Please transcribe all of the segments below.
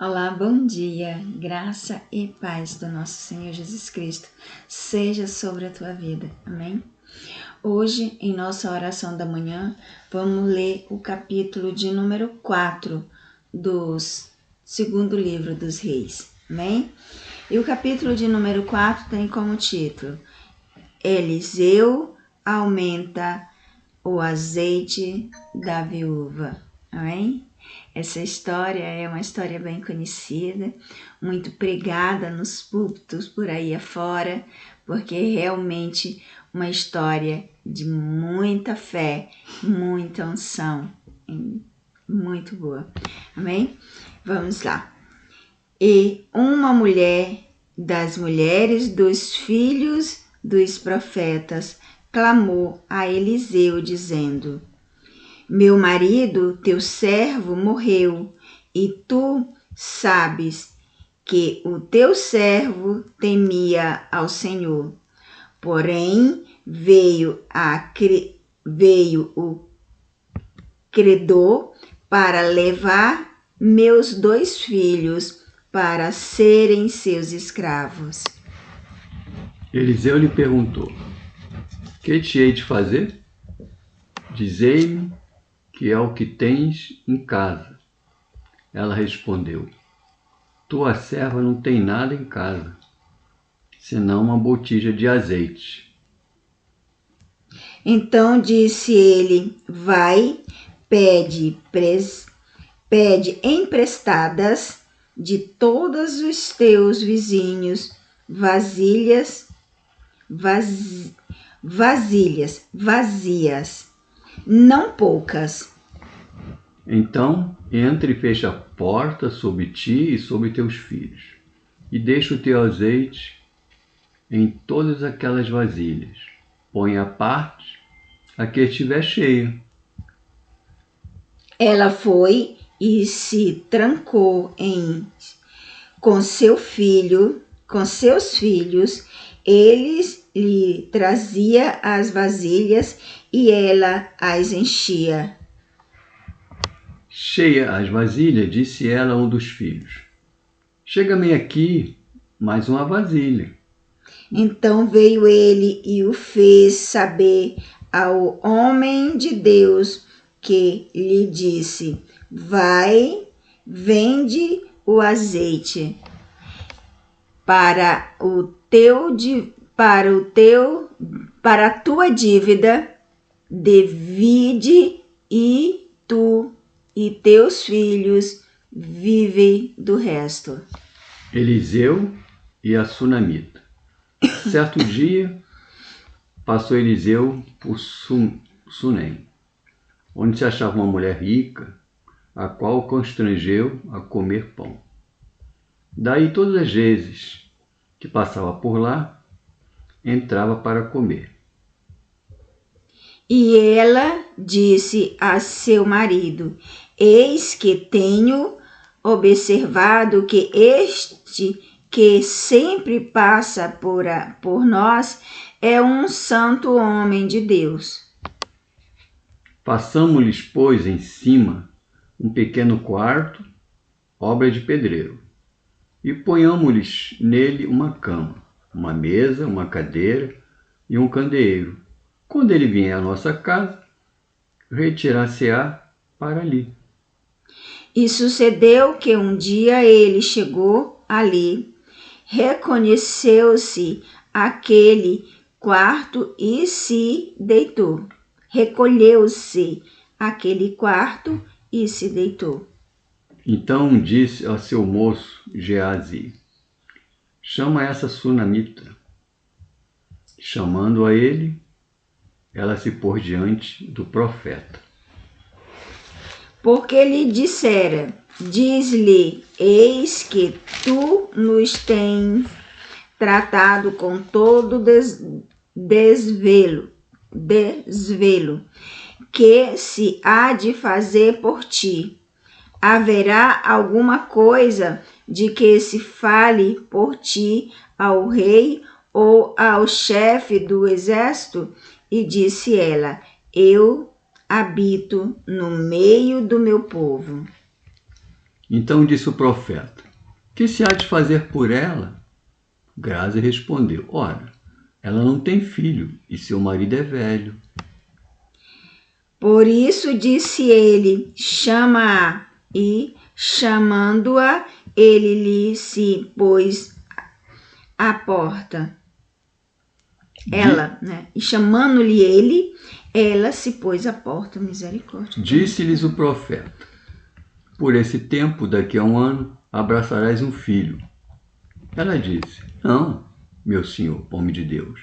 Olá, bom dia, graça e paz do nosso Senhor Jesus Cristo seja sobre a tua vida, amém? Hoje, em nossa oração da manhã, vamos ler o capítulo de número 4 do segundo livro dos reis, amém? E o capítulo de número 4 tem como título: Eliseu aumenta o azeite da viúva, amém? Essa história é uma história bem conhecida, muito pregada nos púlpitos por aí afora, porque é realmente uma história de muita fé, muita unção, muito boa, amém? Vamos lá. E uma mulher das mulheres dos filhos dos profetas clamou a Eliseu, dizendo: Meu marido, teu servo, morreu, e tu sabes que o teu servo temia ao Senhor. Porém, veio o credor para levar meus 2 filhos para serem seus escravos. Eliseu lhe perguntou: Que te hei de fazer? Dizei-me que é o que tens em casa. Ela respondeu: Tua serva não tem nada em casa, senão uma botija de azeite. Então disse ele: Vai, pede emprestadas de todos os teus vizinhos vasilhas vazias, não poucas. Então entra e fecha a porta sobre ti e sobre teus filhos, e deixa o teu azeite em todas aquelas vasilhas. Põe à parte a que estiver cheia. Ela foi e se trancou com seus filhos. Eles lhe trazia as vasilhas e ela as enchia. Cheia as vasilhas, disse ela a um dos filhos: Chega-me aqui mais uma vasilha. Então veio ele e o fez saber ao homem de Deus, que lhe disse: Vai, vende o azeite para a tua dívida, divide, e tu e teus filhos vivem do resto. Eliseu e a sunamita. Certo dia, passou Eliseu por Sunem, onde se achava uma mulher rica, a qual o constrangeu a comer pão. Daí, todas as vezes que passava por lá, entrava para comer. E ela disse a seu marido: Eis que tenho observado que este que sempre passa por nós é um santo homem de Deus. Façamo-lhes, pois, em cima um pequeno quarto, obra de pedreiro, e ponhamo-lhes nele uma cama, uma mesa, uma cadeira e um candeeiro. Quando ele vier à nossa casa, retirar-se-á para ali. E sucedeu que um dia ele chegou ali, reconheceu-se aquele quarto e se deitou. Recolheu-se aquele quarto e se deitou. Então disse ao seu moço Geazi: Chama essa sunamita. Chamando a ele, ela se pôs diante do profeta. Porque lhe dissera: Diz-lhe, eis que tu nos tens tratado com todo desvelo, que se há de fazer por ti. Haverá alguma coisa de que se fale por ti ao rei ou ao chefe do exército? E disse ela: Eu habito no meio do meu povo. Então disse o profeta: que se há de fazer por ela? Grazi respondeu: ora, ela não tem filho e seu marido é velho. Por isso disse ele: chama-a. E, chamando-a, ele lhe se pôs à porta. Ela, né? E chamando-lhe ele, ela se pôs à porta. Misericórdia. Disse-lhes o profeta: por esse tempo, daqui a 1 ano, abraçarás um filho. Ela disse: não, meu senhor, homem de Deus,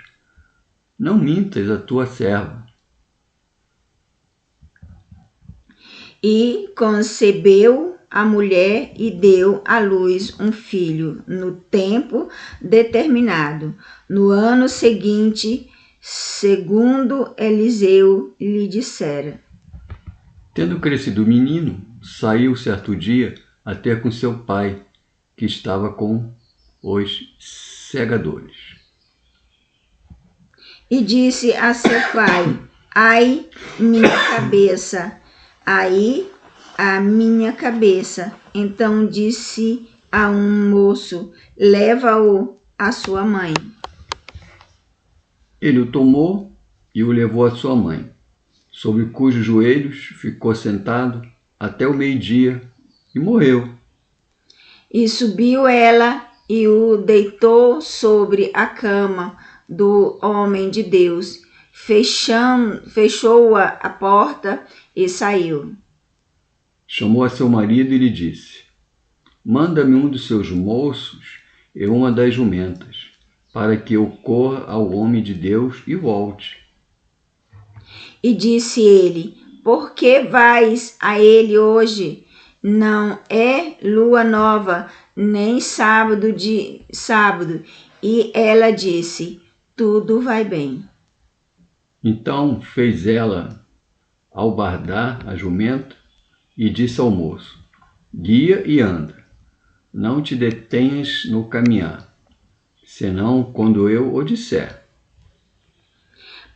não mintas a tua serva. E concebeu a mulher e deu à luz um filho no tempo determinado, no ano seguinte, segundo Eliseu lhe dissera. Tendo crescido o menino, saiu certo dia até com seu pai, que estava com os segadores. E disse a seu pai: ai, minha cabeça, ai, a minha cabeça. Então disse a um moço: leva-o à sua mãe. Ele o tomou e o levou à sua mãe, sobre cujos joelhos ficou sentado até o meio-dia e morreu. E subiu ela e o deitou sobre a cama do homem de Deus, fechou a porta e saiu. Chamou a seu marido e lhe disse: manda-me um dos seus moços e uma das jumentas, para que eu corra ao homem de Deus e volte. E disse ele: por que vais a ele hoje? Não é lua nova, nem sábado. E ela disse: tudo vai bem. Então fez ela albardar a jumenta e disse ao moço: guia e anda, não te detenhas no caminhar, senão quando eu o disser.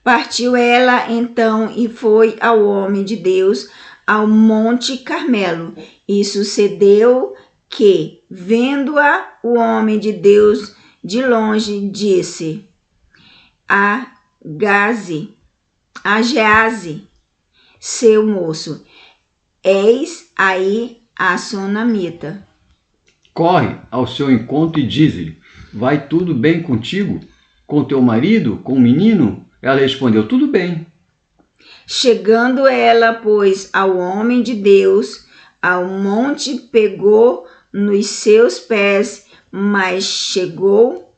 Partiu ela então e foi ao homem de Deus ao Monte Carmelo. E sucedeu que, vendo-a, o homem de Deus de longe disse a Geazi, seu moço: eis aí a sunamita. Corre ao seu encontro e diz-lhe: vai tudo bem contigo? Com teu marido? Com o menino? Ela respondeu: tudo bem. Chegando ela, pois, ao homem de Deus, ao monte, pegou nos seus pés, mas chegou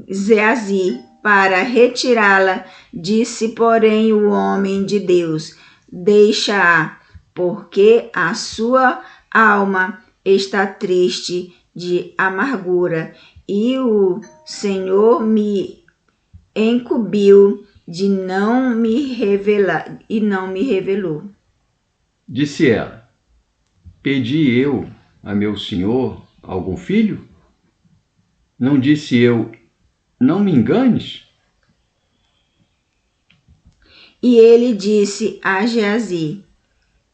Geazi para retirá-la. Disse, porém, o homem de Deus: deixa-a, porque a sua alma está triste de amargura, e o Senhor me incumbiu de não me revelar, e não me revelou. Disse ela: pedi eu a meu senhor algum filho? Não disse eu: não me enganes? E ele disse a Geazi: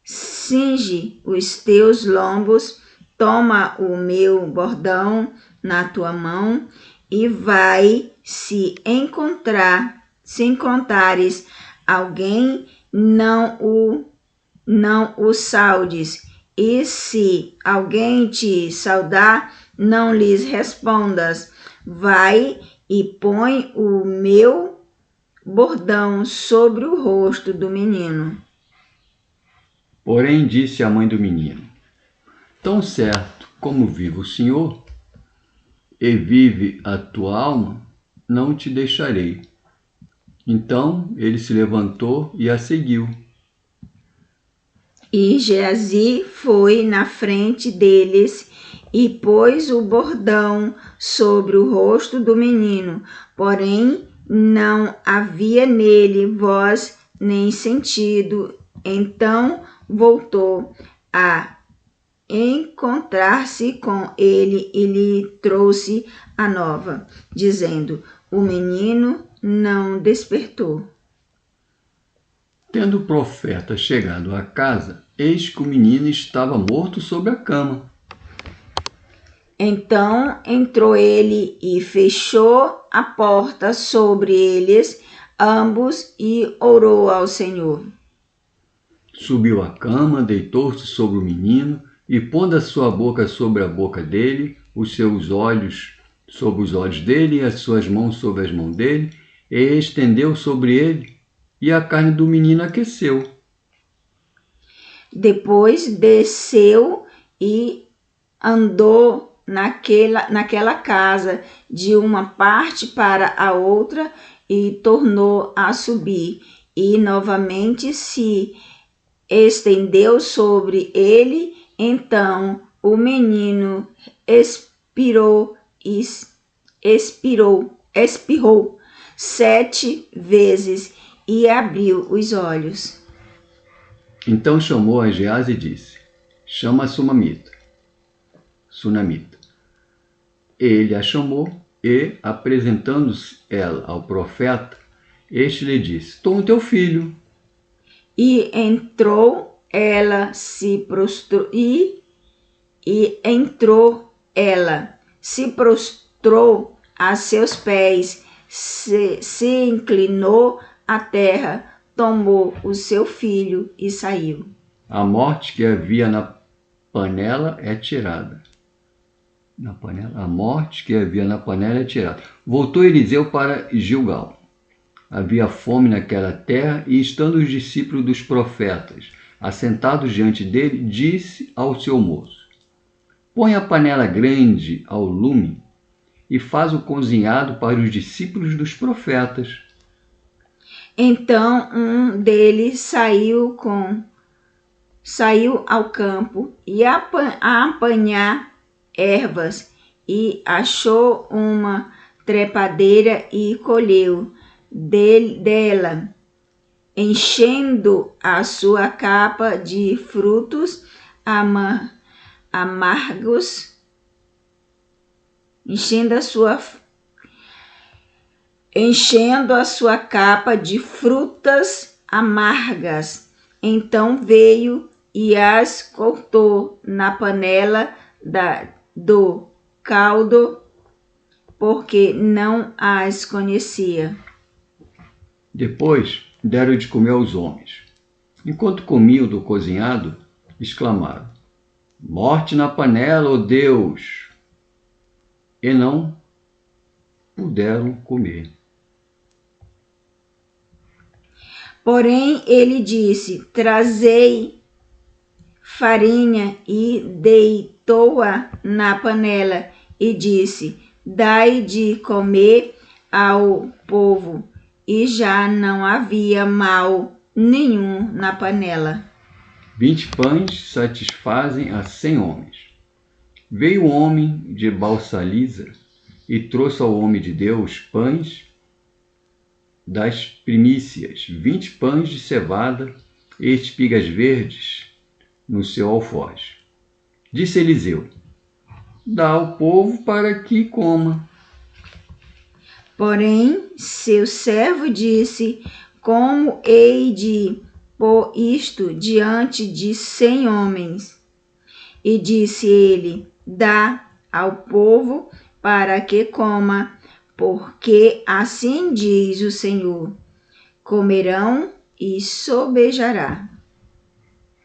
cinge os teus lombos, toma o meu bordão na tua mão e vai. Se encontrares alguém, não o saudes, e se alguém te saudar, não lhes respondas. Vai e põe o meu bordão sobre o rosto do menino. Porém disse a mãe do menino: tão certo como vive o Senhor, e vive a tua alma, não te deixarei. Então ele se levantou e a seguiu. E Geazi foi na frente deles e pôs o bordão sobre o rosto do menino, porém não havia nele voz nem sentido. Então voltou a encontrar-se com ele e lhe trouxe a nova, dizendo: o menino não despertou. Tendo o profeta chegado à casa, eis que o menino estava morto sobre a cama. Então entrou ele e fechou a porta sobre eles ambos e orou ao Senhor. Subiu à cama, deitou-se sobre o menino e, pondo a sua boca sobre a boca dele, os seus olhos sobre os olhos dele e as suas mãos sobre as mãos dele, e estendeu sobre ele, e a carne do menino aqueceu. Depois desceu e andou naquela casa de uma parte para a outra e tornou a subir, e novamente se estendeu sobre ele. Então o menino espirrou 7 vezes e abriu os olhos. Então chamou a Gease e disse: chama a Sunamita. Ele a chamou e, apresentando-se ela ao profeta, este lhe disse: toma o teu filho. E entrou ela, se prostrou se prostrou a seus pés, se inclinou à terra, tomou o seu filho e saiu. A morte que havia na panela é tirada. A morte que havia na panela é tirada. Voltou Eliseu para Gilgal. Havia fome naquela terra, e estando os discípulos dos profetas assentados diante dele, disse ao seu moço: põe a panela grande ao lume e faz o cozinhado para os discípulos dos profetas. Então um deles saiu ao campo e a apanhar ervas, e achou uma trepadeira e colheu dela, enchendo a sua capa de frutos amargos, enchendo a sua capa de frutas amargas. Então veio e as cortou na panela do caldo, porque não as conhecia. Depois deram de comer aos homens. Enquanto comiam do cozinhado, exclamaram: morte na panela, ó Deus! E não puderam comer. Porém ele disse: trazei farinha, e deitou-a na panela, e disse: dai de comer ao povo. E já não havia mal nenhum na panela. 20 pães satisfazem a 100 homens. Veio o homem de Balsalisa e trouxe ao homem de Deus pães das primícias, 20 pães de cevada e espigas verdes no seu alforje. Disse Eliseu: dá ao povo para que coma. Porém seu servo disse: como hei de pôr isto diante de 100 homens? E disse ele: dá ao povo para que coma, porque assim diz o Senhor: comerão e sobejará.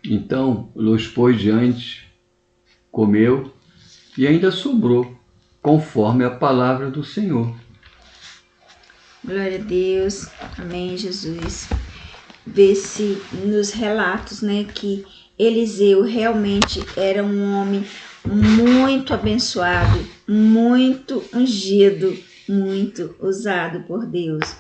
Então los pôs diante, comeu, e ainda sobrou, conforme a palavra do Senhor. Glória a Deus. Amém, Jesus. Vê-se nos relatos, que Eliseu realmente era um homem muito abençoado, muito ungido, muito usado por Deus.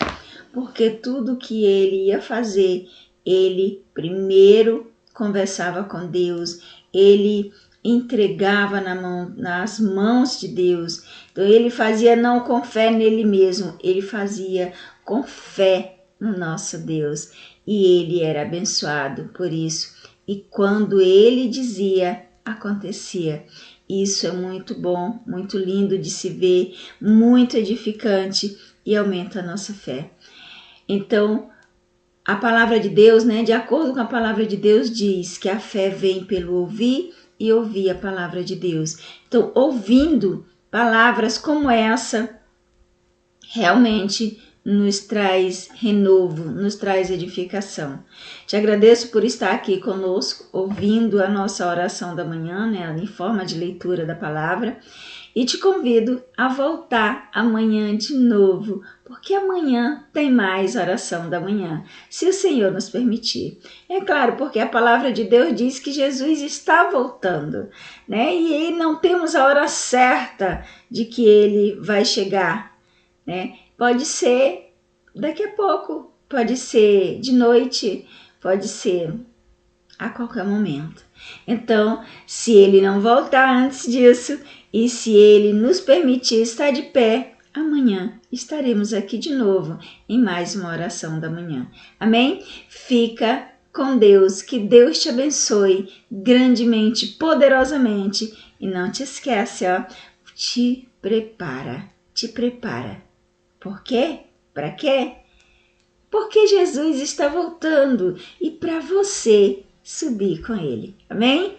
Porque tudo que ele ia fazer, ele primeiro conversava com Deus, ele entregava nas mãos de Deus. Então ele fazia não com fé nele mesmo, ele fazia com fé no nosso Deus. E ele era abençoado por isso. E quando ele dizia, acontecia. Isso é muito bom, muito lindo de se ver, muito edificante e aumenta a nossa fé. Então, a palavra de Deus, né, de acordo com a palavra de Deus, diz que a fé vem pelo ouvir e ouvir a palavra de Deus. Então, ouvindo palavras como essa, realmente nos traz renovo, nos traz edificação. Te agradeço por estar aqui conosco, ouvindo a nossa oração da manhã, né, em forma de leitura da palavra, e te convido a voltar amanhã de novo, porque amanhã tem mais oração da manhã, se o Senhor nos permitir. É claro, porque a palavra de Deus diz que Jesus está voltando, né? E não temos a hora certa de que ele vai chegar, né? Pode ser daqui a pouco, pode ser de noite, pode ser a qualquer momento. Então, se ele não voltar antes disso e se ele nos permitir estar de pé, amanhã estaremos aqui de novo em mais uma oração da manhã. Amém? Fica com Deus, que Deus te abençoe grandemente, poderosamente. E não te esquece, ó, te prepara. Por quê? Para quê? Porque Jesus está voltando e para você subir com ele. Amém?